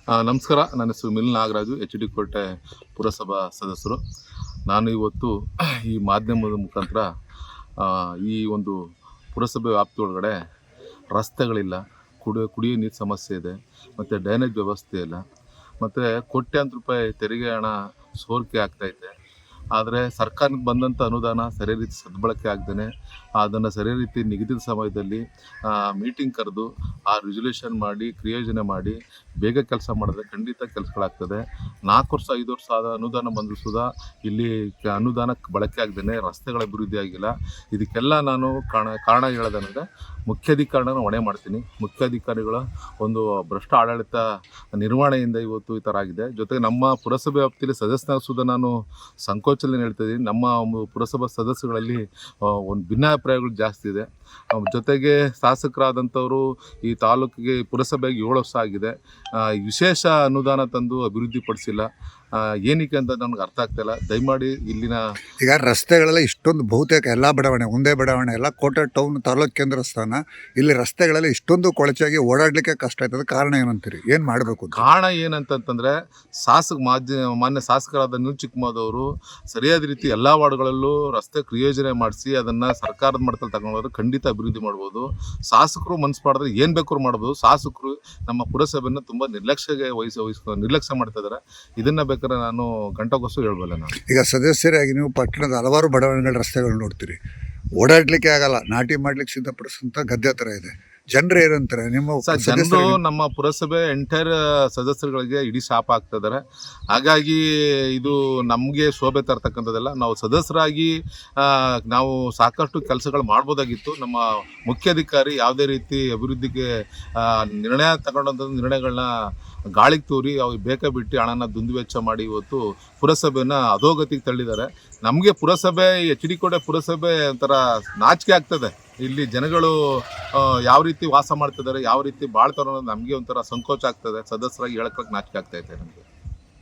ನಮಸ್ಕಾರ. ನನ್ನ ಹೆಸರು ಮಿಲ್ ನಾಗರಾಜು, ಎಚ್ ಡಿ ಕೋಟೆ ಪುರಸಭಾ ಸದಸ್ಯರು. ನಾನು ಇವತ್ತು ಈ ಮಾಧ್ಯಮದ ಮುಖಾಂತರ ಈ ಒಂದು ಪುರಸಭೆ ವ್ಯಾಪ್ತಿ ಒಳಗಡೆ ರಸ್ತೆಗಳಿಲ್ಲ, ಕುಡಿಯೋ ನೀರು ಸಮಸ್ಯೆ ಇದೆ, ಮತ್ತು ಡ್ರೈನೇಜ್ ವ್ಯವಸ್ಥೆ ಇಲ್ಲ, ಮತ್ತು ಕೋಟ್ಯಾಂತರ ರೂಪಾಯಿ ತೆರಿಗೆ ಹಣ ಸೋರಿಕೆ ಆಗ್ತಾಯಿದೆ. ಆದರೆ ಸರ್ಕಾರಕ್ಕೆ ಬಂದಂಥ ಅನುದಾನ ಸರಿ ರೀತಿ ಸದ್ಬಳಕೆ ಆಗದೇ ಅದನ್ನು ಸರಿ ರೀತಿ ನಿಗದಿತ ಸಮಯದಲ್ಲಿ ಮೀಟಿಂಗ್ ಕರೆದು ರಿಸಲ್ಯೂಷನ್ ಮಾಡಿ ಕ್ರಿಯೋಜನೆ ಮಾಡಿ ಬೇಗ ಕೆಲಸ ಮಾಡಿದ್ರೆ ಖಂಡಿತ ಕೆಲಸಗಳಾಗ್ತದೆ. 4 ವರ್ಷ 5 ವರ್ಷ ಆದ ಅನುದಾನ ಬಂದರೂ ಸುಧಾ ಇಲ್ಲಿ ಅನುದಾನಕ್ಕೆ ಬಳಕೆ ಆಗದೇ ರಸ್ತೆಗಳ ಅಭಿವೃದ್ಧಿ ಆಗಿಲ್ಲ. ಇದಕ್ಕೆಲ್ಲ ನಾನು ಕಾರಣ ಹೇಳೋದಂದರೆ ಮುಖ್ಯಾಧಿಕಾರಿಗಳನ್ನ ಹೊಣೆ ಮಾಡ್ತೀನಿ. ಮುಖ್ಯಾಧಿಕಾರಿಗಳ ಒಂದು ಭ್ರಷ್ಟ ಆಡಳಿತ ನಿರ್ವಹಣೆಯಿಂದ ಇವತ್ತು ಈ ಥರ ಆಗಿದೆ. ಜೊತೆಗೆ ನಮ್ಮ ಪುರಸಭೆ ವ್ಯಾಪ್ತಿಯಲ್ಲಿ ಸದಸ್ಯನಾಗ ಸುಧಾ ನಾನು ಸಂಕೋಚನೆ ಹೇಳ್ತಿದ್ದೀನಿ. ನಮ್ಮ ಪುರಸಭಾ ಸದಸ್ಯಗಳಲ್ಲಿ ಒಂದು ಭಿನ್ನಾಭಿಪ್ರಾಯಗಳು ಜಾಸ್ತಿ ಇದೆ. ಜೊತೆಗೆ ಶಾಸಕರಾದಂಥವರು ಈ ತಾಲೂಕಿಗೆ ಪುರಸಭೆಗೆ 7 ವರ್ಷ ಆಗಿದೆ, ವಿಶೇಷ ಅನುದಾನ ತಂದು ಅಭಿವೃದ್ಧಿಪಡಿಸಿಲ್ಲ. ಏನಕ್ಕೆ ಅಂತ ನನಗೆ ಅರ್ಥ ಆಗ್ತಾಯಿಲ್ಲ. ದಯಮಾಡಿ ಇಲ್ಲಿನ ಈಗ ರಸ್ತೆಗಳೆಲ್ಲ ಇಷ್ಟೊಂದು ಬಹುತೇಕ ಎಲ್ಲ ಬಡಾವಣೆ, ಒಂದೇ ಬಡಾವಣೆ ಎಲ್ಲ ಕೋಟೆ ಟೌನ್ ತಾಲೂಕು ಕೇಂದ್ರ ಸ್ಥಾನ, ಇಲ್ಲಿ ರಸ್ತೆಗಳೆಲ್ಲ ಇಷ್ಟೊಂದು ಕೊಳಚಾಗಿ ಓಡಾಡಲಿಕ್ಕೆ ಕಷ್ಟ ಆಯ್ತದೆ. ಕಾರಣ ಏನಂತೀರಿ? ಏನು ಮಾಡಬೇಕು? ಕಾರಣ ಏನಂತಂದರೆ ಮಾನ್ಯ ಶಾಸಕರಾದ ನೀಲ್ ಚಿಕ್ಕಮದವರು ಸರಿಯಾದ ರೀತಿ ಎಲ್ಲ ವಾರ್ಡ್ಗಳಲ್ಲೂ ರಸ್ತೆ ಕ್ರಿಯೋಜನೆ ಮಾಡಿಸಿ ಅದನ್ನು ಸರ್ಕಾರದ ಮಟ್ಟದಲ್ಲಿ ತಗೊಂಡೋದ್ರೆ ಖಂಡಿತ ಅಭಿವೃದ್ಧಿ ಮಾಡ್ಬೋದು. ಶಾಸಕರು ಮನಸ್ಸು ಮಾಡಿದ್ರೆ ಏನು ಬೇಕಾದ್ರೂ ಮಾಡ್ಬೋದು. ಶಾಸಕರು ನಮ್ಮ ಪುರಸಭೆಯನ್ನು ತುಂಬ ನಿರ್ಲಕ್ಷ್ಯ ಮಾಡ್ತಾ ಇದ್ದಾರೆ. ಇದನ್ನು ಬೇಕಾದ್ರೆ ನಾನು ಗಂಟೆಗೊಸು ಹೇಳ್ಬಲ್ಲ. ನಾನು ಈಗ ಸದಸ್ಯರಾಗಿ ನೀವು ಪಟ್ಟಣದ ಹಲವಾರು ಬಡಾವಣೆಗಳ ರಸ್ತೆಗಳು ನೋಡ್ತೀರಿ, ಓಡಾಡ್ಲಿಕ್ಕೆ ಆಗಲ್ಲ, ನಾಟಿ ಮಾಡ್ಲಿಕ್ಕೆ ಸಿದ್ಧಪಡಿಸಂತ ಗದ್ದೆ ಥರ ಇದೆ. ಜನರು ಏನಂತಾರೆ? ಜನರು ನಮ್ಮ ಪುರಸಭೆ ಎಂಟೈರ್ ಸದಸ್ಯರುಗಳಿಗೆ ಇಡೀ ಶಾಪ ಆಗ್ತಾ ಇದ್ದಾರೆ. ಹಾಗಾಗಿ ಇದು ನಮಗೆ ಶೋಭೆ ತರ್ತಕ್ಕಂಥದ್ದೆಲ್ಲ. ನಾವು ಸದಸ್ಯರಾಗಿ ನಾವು ಸಾಕಷ್ಟು ಕೆಲಸಗಳು ಮಾಡ್ಬೋದಾಗಿತ್ತು. ನಮ್ಮ ಮುಖ್ಯಾಧಿಕಾರಿ ಯಾವುದೇ ರೀತಿ ಅಭಿವೃದ್ಧಿಗೆ ನಿರ್ಣಯ ತಗೊಂಡಂಥ ನಿರ್ಣಯಗಳನ್ನ ಗಾಳಿಗೆ ತೂರಿ ಅವ್ರಿಗೆ ಬೇಕಾ ಬಿಟ್ಟು ಹಣನ ದುಂದುವೆಚ್ಚ ಮಾಡಿ ಇವತ್ತು ಪುರಸಭೆನ ಅಧೋಗತಿಗೆ ತಳ್ಳಿದ್ದಾರೆ. ನಮಗೆ ಪುರಸಭೆ ಎಚ್ ಡಿ ಕೋಟೆ ಪುರಸಭೆ ಒಂಥರ ನಾಚಿಕೆ ಆಗ್ತದೆ. ಇಲ್ಲಿ ಜನಗಳು ಯಾವ ರೀತಿ ವಾಸ ಮಾಡ್ತಿದ್ದಾರೆ, ಯಾವ ರೀತಿ ಬಾಳ್ತಾರೋ ಅನ್ನೋದು ನಮಗೆ ಒಂಥರ ಸಂಕೋಚ ಆಗ್ತದೆ. ಸದಸ್ಯರಾಗಿ ಹೇಳಕ್ಕೆ ನಾಚಿಕೆ ಆಗ್ತಾಯಿದೆ ನಮಗೆ.